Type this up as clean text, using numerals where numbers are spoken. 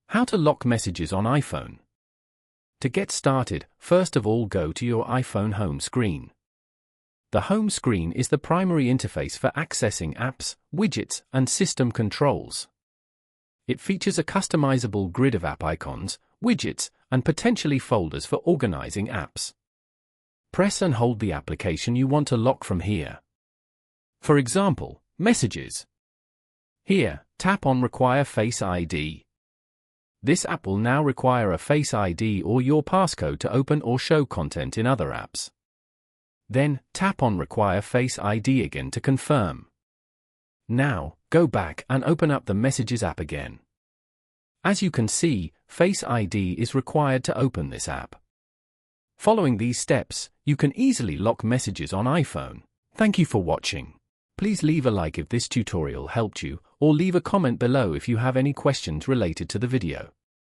How to lock messages on iPhone. To get started, first of all go to your iPhone home screen. The home screen is the primary interface for accessing apps, widgets, and system controls. It features a customizable grid of app icons, widgets, and potentially folders for organizing apps. Press and hold the application you want to lock from here. For example, Messages. Here, tap on Require Face ID. This app will now require a Face ID or your passcode to open or show content in other apps. Then, tap on Require Face ID again to confirm. Now, go back and open up the Messages app again. As you can see, Face ID is required to open this app. Following these steps, you can easily lock messages on iPhone. Thank you for watching. Please leave a like if this tutorial helped you, or leave a comment below if you have any questions related to the video.